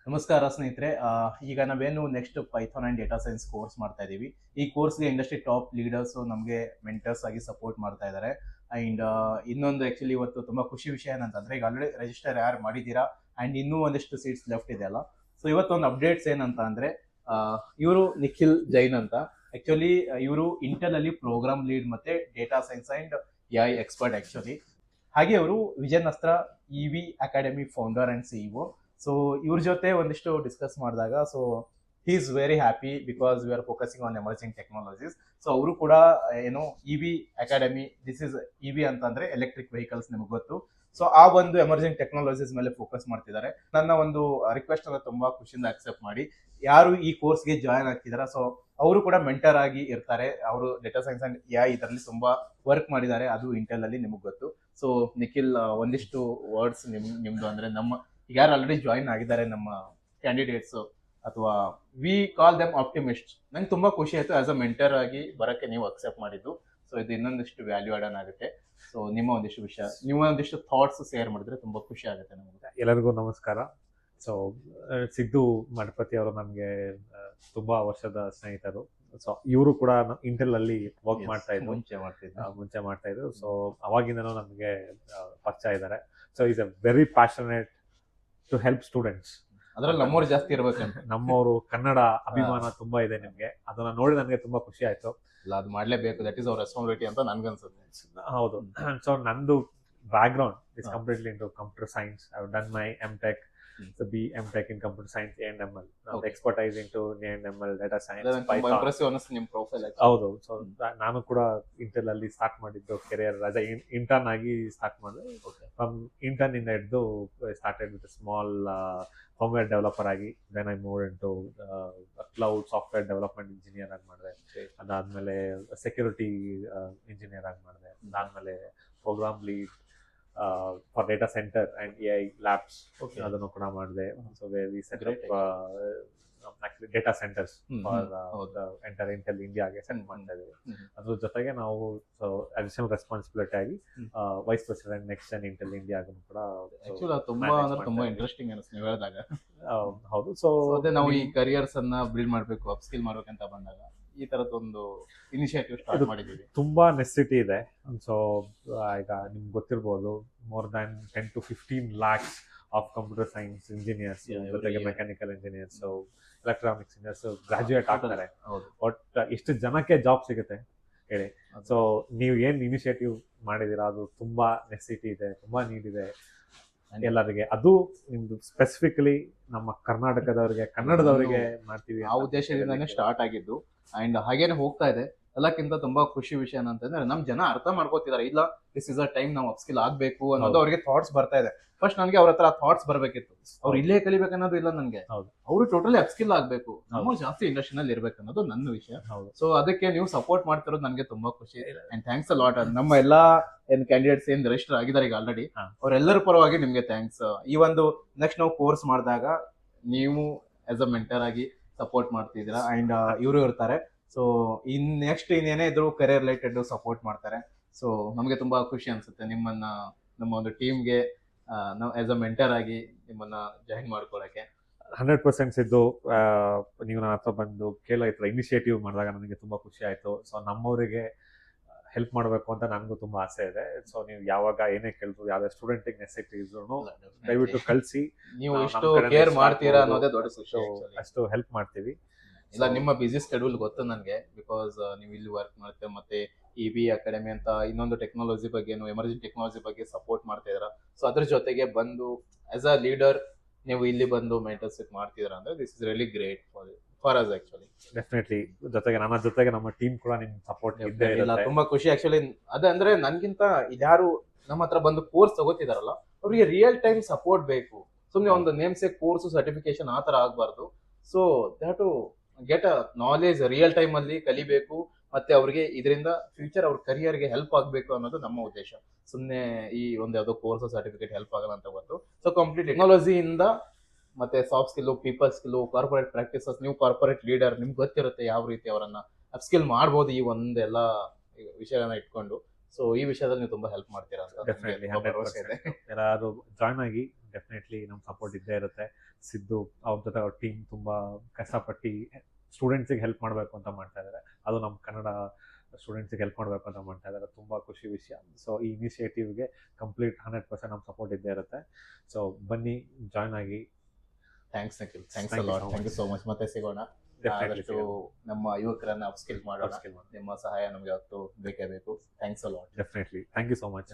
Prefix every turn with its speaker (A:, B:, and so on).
A: ನಮಸ್ಕಾರ ಸ್ನೇಹಿತರೆ. ಈಗ ನಾವೇನು next Python and data science course ಮಾಡ್ತಾ ಇದೀವಿ. ಈ ಕೋರ್ಸ್ಗೆ ಇಂಡಸ್ಟ್ರಿ ಟಾಪ್ ಲೀಡರ್ಸ್ ನಮಗೆ ಮೆಂಟರ್ಸ್ ಆಗಿ ಸಪೋರ್ಟ್ ಮಾಡ್ತಾ ಇದ್ದಾರೆ. ಅಂಡ್ ಇನ್ನೊಂದು ಆಕ್ಚುಲಿ ಇವತ್ತು ತುಂಬಾ ಖುಷಿ ವಿಷಯ ಏನಂತಂದ್ರೆ, ಈಗ ಆಲ್ರೆಡಿ ರಿಜಿಸ್ಟರ್ ಯಾರು ಮಾಡಿದ್ದೀರಾ ಅಂಡ್ ಇನ್ನೂ ಒಂದಿಷ್ಟು ಸೀಟ್ಸ್ ಲೆಫ್ಟ್ ಇದೆ ಅಲ್ಲ. ಸೊ ಇವತ್ತೊಂದು ಅಪ್ಡೇಟ್ಸ್ ಏನಂತ ಅಂದ್ರೆ, ಇವರು ನಿಖಿಲ್ ಜೈನ್ ಅಂತ. ಆಕ್ಚುಲಿ ಇವರು ಇಂಟೆಲ್ ಅಲ್ಲಿ ಪ್ರೋಗ್ರಾಮ್ ಲೀಡ್ ಮತ್ತೆ data science and AI expert actually. ಹಾಗೆ ಅವರು ವಿಜಯನ್ ಅಸ್ತ್ರ EV academy founder and CEO. So ಇವ್ರ ಜೊತೆ ಒಂದಿಷ್ಟು ಡಿಸ್ಕಸ್ ಮಾಡಿದಾಗ, so he is very happy because we are focusing on emerging technologies. So ಅವರು ಕೂಡ ಏನು EV academy, this is EV ಅಂತಂದ್ರೆ ಎಲೆಕ್ಟ್ರಿಕ್ ವೆಹಿಕಲ್ಸ್, ನಿಮಗೆ ಗೊತ್ತು. ಸೊ ಆ ಒಂದು ಎಮರ್ಜಿಂಗ್ ಟೆಕ್ನಾಲಜೀಸ್ ಮೇಲೆ ಫೋಕಸ್ ಮಾಡ್ತಿದ್ದಾರೆ. ನನ್ನ ಒಂದು ರಿಕ್ವೆಸ್ಟ್ ಅನ್ನ ತುಂಬಾ ಖುಷಿಯಿಂದ ಅಕ್ಸೆಪ್ಟ್ ಮಾಡಿ ಯಾರು ಈ ಕೋರ್ಸ್ಗೆ ಜಾಯ್ನ್ ಆಗ್ತಿದಾರ, ಸೊ ಅವರು ಕೂಡ ಮೆಂಟರ್ ಆಗಿ ಇರ್ತಾರೆ. ಅವರು ಡೇಟಾ ಸೈನ್ಸ್ ಅಂಡ್ ಎಐ ಇದರಲ್ಲಿ ತುಂಬಾ ವರ್ಕ್ ಮಾಡಿದ್ದಾರೆ, ಅದು ಇಂಟೆಲ್ ಅಲ್ಲಿ, ನಿಮಗೆ ಗೊತ್ತು. ಸೊ ನಿಖಿಲ್, ಒಂದಿಷ್ಟು ವರ್ಡ್ಸ್ ನಿಮ್ದು ಅಂದ್ರೆ, ನಮ್ಮ ಈಗ ಯಾರು ಆಲ್ರೆಡಿ ಜಾಯಿನ್ ಆಗಿದ್ದಾರೆ ನಮ್ಮ ಕ್ಯಾಂಡಿಡೇಟ್ಸ್, ಅಥವಾ ವಿ ಕಾಲ್ ದೆಮ್ ಆಪ್ಟಿಮಿಸ್ಟ್. ನಂಗೆ ತುಂಬಾ ಖುಷಿ ಆಯ್ತು ಆಸ್ ಅ ಮೆಂಟರ್ ಆಗಿ ಬರಕ್ಕೆ ನೀವು ಅಕ್ಸೆಪ್ಟ್ ಮಾಡಿದ್ದು. ಸೊ ಇದು ಇನ್ನೊಂದಿಷ್ಟು ವ್ಯಾಲ್ಯೂ ಆಡನ್ ಆಗುತ್ತೆ. ಸೊ ನಿಮ್ಮ ಒಂದಿಷ್ಟು ವಿಷಯ, ನಿಮ್ಮ ಒಂದಿಷ್ಟು ಥಾಟ್ಸ್ ಶೇರ್ ಮಾಡಿದ್ರೆ ತುಂಬಾ ಖುಷಿ ಆಗುತ್ತೆ ನಮಗೆ.
B: ಎಲ್ಲರಿಗೂ ನಮಸ್ಕಾರ. ಸೊ ಸಿದ್ದು ಮಠಪತಿ ಅವರು ನಮಗೆ ತುಂಬಾ ವರ್ಷದ ಸ್ನೇಹಿತರು. ಸೊ ಇವರು ಕೂಡ ಇಂಟೆಲ್ ಅಲ್ಲಿ ವರ್ಕ್ ಮಾಡ್ತಾ ಇದ್ರು, ಮುಂಚೆ ಮಾಡ್ತಾ ಇದ್ರು. ಸೊ ಅವಾಗಿಂದನೂ ನಮಗೆ ಪರಿಚಯ ಇದ್ದಾರೆ. So is a very passionate to help students.
A: ಅದ್ರಲ್ಲಿ ನಮ್ಮವ್ರು ಜಾಸ್ತಿ ಇರ್ಬೇಕಂತ.
B: ನಮ್ಮವರು ಕನ್ನಡ ಅಭಿಮಾನ ತುಂಬಾ ಇದೆ ನಿಮ್ಗೆ. ಅದನ್ನ ನೋಡಿ ನನಗೆ ತುಂಬಾ ಖುಷಿ ಆಯ್ತು.
A: ಅದು ಮಾಡ್ಲೇಬೇಕು, ದಟ್ ಇಸ್ ಅವರ್ ರೆಸ್ಪಾನ್ಸಿಬಿಲಿಟಿ ಅಂತ ನನ್ಗನ್ಸುತ್ತೆ.
B: ಹೌದು. ಸೊ ನಂದು background is completely into computer science. I have done my MTech. So BMTech in computer science and ML. Now expertise into ML, data science, Python.
A: Impressive ಅನಿಸ್ತು ನಿಮ್ಮ profile.
B: ಹೌದು. So ನಾನು ಕೂಡ Intel ಅಲ್ಲಿ start ಮಾಡಿದ್ದು career as intern ಆಗಿ start ಮಾಡಿದೆ. From intern ಇಂದ ಹಿಡಿದು started with small firmware developer ಆಗಿ, then I move into cloud software development engineer ಆಗಿ ಮಾಡಿದೆ. ಅದಾದ್ಮೇಲೆ ಸೆಕ್ಯೂರಿಟಿ ಇಂಜಿನಿಯರ್ ಆಗಿ ಮಾಡಿದೆ. ಅದಾದ್ಮೇಲೆ programme lead for data centre and AI labs, ಅದನ್ನು ಕೂಡ ಮಾಡಿದೆ. So we set up data centres for enter Intel ಇಂಡಿಯಾಗೆ ಸೆಂಡ್ ಮಾಡ್ತಾ ಇದ್ದೀವಿ. ಅದ್ರ ಜೊತೆಗೆ ನಾವು ಅಡಿಷನಲ್ ರೆಸ್ಪಾನ್ಸಿಬಿಲಿಟಿ ಆಗಿ vice president next Jan Intel ಇಂಡಿಯಾಗೂ ಕೂಡ
A: ತುಂಬಾ ಇಂಟ್ರೆಸ್ಟಿಂಗ್ ಅನಿಸ್ತು ನೀವು ಹೇಳಿದಾಗ.
B: ಹೌದು. ಸೊ
A: ನಾವು ಈ ಕರಿಯರ್ಸ್ ಅನ್ನ ಬಿಲ್ಡ್ ಮಾಡಬೇಕು, ಅಪ್ ಸ್ಕಿಲ್ ಮಾಡ್ಬೇಕಂತ ಬಂದಾಗ ಈ ತರದೊಂದು ಇನಿಷಿಯೇಟಿವ್ ಸ್ಟಾರ್ಟ್ ಮಾಡಿದ್ದೀವಿ.
B: ತುಂಬಾ ನೆಸೆಸಿಟಿ ಇದೆ. ಸೊ ಈಗ ನಿಮ್ಗೆ ಗೊತ್ತಿರ್ಬೋದು, more than 10 to 15 lakhs of computer science engineers, ಜೊತೆಗೆ mechanical engineers, electronics engineers graduate ಆಗ್ತಾರೆ. ಬಟ್ ಎಷ್ಟು ಜನಕ್ಕೆ ಜಾಬ್ ಸಿಗುತ್ತೆ ಹೇಳಿ? ಸೊ ನೀವು ಏನ್ ಇನಿಷಿಯೇಟಿವ್ ಮಾಡಿದೀರಾ ಅದು ತುಂಬಾ ನೆಸೆಸಿಟಿ ಇದೆ, ತುಂಬಾ ನೀಡ್ ಇದೆ ಎಲ್ಲರಿಗೆ. ಅದು ನಿಮ್ದು ಸ್ಪೆಸಿಫಿಕಲಿ ನಮ್ಮ ಕರ್ನಾಟಕದವರಿಗೆ, ಕನ್ನಡದವರಿಗೆ ಮಾಡ್ತೀವಿ
A: ಆ ಉದ್ದೇಶದಿಂದಾನೇ ಸ್ಟಾರ್ಟ್ ಆಗಿದ್ದು. ಅಂಡ್ ಹಾಗೇನೆ ಹೋಗ್ತಾ ಇದೆ. ಎಲ್ಲಕ್ಕಿಂತ ತುಂಬಾ ಖುಷಿ ವಿಷಯ ಏನಂತಂದ್ರೆ, ನಮ್ ಜನ ಅರ್ಥ ಮಾಡ್ಕೋತಿದಾರೆ, ಇಲ್ಲ ದಿಸ್ ಇಸ್ ಅ ಟೈಮ್ ನಾವು ಅಪ್ಸ್ಕಿಲ್ ಆಗ್ಬೇಕು ಅನ್ನೋದು ಅವ್ರಿಗೆ ಥಾಟ್ಸ್ ಬರ್ತಾ ಇದೆ. ಫಸ್ಟ್ ನನಗೆ ಅವ್ರ ಹತ್ರ ಥಾಟ್ಸ್ ಬರ್ಬೇಕಿತ್ತು, ಅವ್ರು ಇಲ್ಲೇ ಕಲಿಬೇಕನ್ನೋದು ಇಲ್ಲ ನನ್ಗೆ. ಅವರು ಟೋಟಲಿ ಅಪ್ಸ್ಕಿಲ್ ಆಗ್ಬೇಕು, ನಾವು ಜಾಸ್ತಿ ಇಂಡಸ್ಟ್ರಿನಲ್ಲಿ ಇರ್ಬೇಕು ಅನ್ನೋದು ನನ್ನ ವಿಷಯ. ಸೊ ಅದಕ್ಕೆ ನೀವು ಸಪೋರ್ಟ್ ಮಾಡ್ತಿರೋದು ನನಗೆ ತುಂಬಾ ಖುಷಿ. And thanks a lot. ನಮ್ಮ ಎಲ್ಲಾ ಏನ್ ಕ್ಯಾಂಡಿಡೇಟ್ಸ್ ಏನ್ ರಿಜಿಸ್ಟರ್ ಆಗಿದ್ದಾರೆ ಈಗ ಆಲ್ರೆಡಿ, ಅವರೆಲ್ಲರ ಪರವಾಗಿ ನಿಮ್ಗೆ ಥ್ಯಾಂಕ್ಸ್. ಈ ಒಂದು ನೆಕ್ಸ್ಟ್ ನಾವು ಕೋರ್ಸ್ ಮಾಡಿದಾಗ ನೀವು ಆಸ್ ಅ ಮೆಂಟರ್ ಆಗಿ ಸಪೋರ್ಟ್ ಮಾಡ್ತಿದ್ದೀರಾ. ಅಂಡ್ ಇವರು ಇರ್ತಾರೆ. ಸೊ ನೆಕ್ಸ್ಟ್ ಇನ್ನೇನೇ ಇದ್ರು ಕರಿಯರ್ ರಿಲೇಟೆಡ್ ಸಪೋರ್ಟ್ ಮಾಡ್ತಾರೆ. ಸೊ ನಮಗೆ ತುಂಬಾ ಖುಷಿ ಅನ್ಸುತ್ತೆ ನಿಮ್ಮನ್ನ ನಮ್ಮ ಒಂದು ಟೀಮ್ಗೆ ನಾವು ಆಸ್ ಅ ಮೆಂಟರ್ ಆಗಿ ನಿಮ್ಮನ್ನ ಜಾಯಿನ್ ಮಾಡ್ಕೊಳಕ್ಕೆ.
B: 100% ಇದ್ದು ನೀವು ನನ್ನ ಹತ್ರ ಬಂದು ಕೇಳೋ ಈ ಥರ ಇನಿಷಿಯೇಟಿವ್ ಮಾಡಿದಾಗ ನನಗೆ ತುಂಬಾ ಖುಷಿ ಆಯ್ತು. ಸೊ ನಮ್ಮವರಿಗೆ ಹೆಲ್ಪ್ ಮಾಡಬೇಕು ಅಂತ ನನಗೂ ತುಂಬಾ ಆಸೆ ಇದೆ. ಸೊ ನೀವು ಯಾವಾಗ ಏನೇ ಕೇಳಿದ್ರು, ಯಾವ್ದೇ ಸ್ಟೂಡೆಂಟಿಗೆ ನೆಸೆಸಿಟಿ ಇದ್ರು ದಯವಿಟ್ಟು ಕಳಿಸಿ.
A: ನೀವು ಇಷ್ಟು ಕೇರ್ ಮಾಡ್ತೀರಾ ಅನ್ನೋದೇ ದೊಡ್ಡ ಖುಷಿ.
B: ಅಷ್ಟು ಹೆಲ್ಪ್ ಮಾಡ್ತೀವಿ.
A: ಇಲ್ಲ, ನಿಮ್ಮ ಬಿಸಿ ಸ್ಕೆಡ್ಯೂಲ್ ಗೊತ್ತು ನನಗೆ, ಬಿಕಾಸ್ ನೀವು ಇಲ್ಲಿ ವರ್ಕ್ ಮಾಡ್ತೀರಾ, ಮತ್ತೆ ಇವಿ ಅಕಾಡೆಮಿ ಅಂತ ಇನ್ನೊಂದು ಟೆಕ್ನಾಲಜಿ ಬಗ್ಗೆ, ಎಮರ್ಜಿಂಗ್ ಟೆಕ್ನಾಲಜಿ ಬಗ್ಗೆ ಸಪೋರ್ಟ್ ಮಾಡ್ತಾ ಇದ್ದೀರಾ. ಸೊ ಅದ್ರ ಜೊತೆಗೆ ಬಂದು ಆಸ್ ಅ ಲೀಡರ್ ನೀವು ಇಲ್ಲಿ ಬಂದು ಮೆಂಟರ್ಶಿಪ್ ಮಾಡ್ತಿದ್ದೀರಾ ಅಂದ್ರೆ this is really great for us actually.
B: Definitely. ಜೊತೆಗೆ ನನ್ನ ಜೊತೆಗೆ ನಮ್ಮ ಟೀಮ್ ಕೂಡ ನಿಮ್ ಸಪೋರ್ಟ್ ಇದ್ದೇ ಇರುತ್ತೆ.
A: ತುಂಬಾ ಖುಷಿ ಆಕ್ಚುಲಿ. ಅದಂದ್ರೆ ನನ್ಗಿಂತ ಇದ್ಯಾರು ನಮ್ಮ ಹತ್ರ ಬಂದು ಕೋರ್ಸ್ ತಗೋತಿದಾರಲ್ಲ, ಅವ್ರಿಗೆ ರಿಯಲ್ ಟೈಮ್ ಸಪೋರ್ಟ್ ಬೇಕು. ಸುಮ್ನೆ ಒಂದು ನೇಮ್ ಸೇಕ್ ಕೋರ್ಸ್ ಸರ್ಟಿಫಿಕೇಶನ್ ಆ ತರ ಆಗ್ಬಾರ್ದು. So that to get a knowledge real time ಅಲ್ಲಿ ಕಲಿಬೇಕು, ಮತ್ತೆ ಅವ್ರಿಗೆ ಇದರಿಂದ ಫ್ಯೂಚರ್ ಅವ್ರ ಕರಿಯರ್ಗೆ ಹೆಲ್ಪ್ ಆಗ್ಬೇಕು ಅನ್ನೋದು ನಮ್ಮ ಉದ್ದೇಶ. ಸುಮ್ಮನೆ ಈ ಒಂದು ಯಾವುದೋ ಕೋರ್ಸ್ ಸರ್ಟಿಫಿಕೇಟ್ ಹೆಲ್ಪ್ ಆಗಲ್ಲ ಅಂತ ಗೊತ್ತು. ಸೊ ಕಂಪ್ಲೀಟ್ ಟೆಕ್ನಾಲಜಿಯಿಂದ ಮತ್ತೆ soft skill, people skill, corporate practices, ನೀವು ಕಾರ್ಪೊರೇಟ್ ಲೀಡರ್, ನಿಮ್ಗೆ ಗೊತ್ತಿರುತ್ತೆ ಯಾವ ರೀತಿ ಅವರನ್ನ ಅಪ್ಸ್ಕಿಲ್ ಮಾಡ್ಬೋದು ಈ ಒಂದೆಲ್ಲ ವಿಷಯಗಳನ್ನ ಇಟ್ಕೊಂಡು. ಸೊ ಈ ವಿಷಯದಲ್ಲಿ ನೀವು ತುಂಬಾ ಹೆಲ್ಪ್ ಮಾಡ್ತೀರಾ ಅಂತ
B: ಡೆಫಿನೆಟ್ಲಿ. ಯಾರು ಜಾಯ್ನ್ ಆಗಿ ಡೆಫಿನೆಟ್ಲಿ ನಮ್ಮ ಸಪೋರ್ಟ್ ಇದ್ದೇ ಇರುತ್ತೆ. ಸಿದ್ದು ಅವ್ರ ಜೊತೆ ಅವ್ರ ಟೀಮ್ ತುಂಬ ಕಷ್ಟಪಟ್ಟು ಸ್ಟೂಡೆಂಟ್ಸಿಗೆ ಹೆಲ್ಪ್ ಮಾಡಬೇಕು ಅಂತ ಮಾಡ್ತಾ ಇದ್ದಾರೆ. ಅದು ನಮ್ಮ ಕನ್ನಡ ಸ್ಟೂಡೆಂಟ್ಸಿಗೆ ಹೆಲ್ಪ್ ಮಾಡಬೇಕು ಅಂತ ಮಾಡ್ತಾ ಇದ್ದಾರೆ. ತುಂಬ ಖುಷಿ ವಿಷಯ. ಸೊ ಈ ಇನಿಷಿಯೇಟಿವ್ಗೆ ಕಂಪ್ಲೀಟ್ 100% ನಮ್ಮ ಸಪೋರ್ಟ್ ಇದ್ದೇ ಇರುತ್ತೆ. ಸೊ ಬನ್ನಿ, ಜಾಯ್ನ್ ಆಗಿ.
A: Thanks Nikhil,
B: Thank
A: thanks
B: you
A: a lot,
B: so
A: thank you so much. ಮತ್ತೆ ಸಿಗೋಣ.
B: ಡೆಫಿನೆಟ್ಲಿ
A: ಆದಷ್ಟು ನಮ್ಮ ಯುವಕರನ್ನ ಅಪ್ಸ್ಕಿಲ್ ಮಾಡೋಣ. ನಿಮ್ಮ ಸಹಾಯ ನಮ್ಗೆ ಯಾವತ್ತು ಬೇಕೇ ಬೇಕು. Thanks a lot.
B: Definitely thank you so much.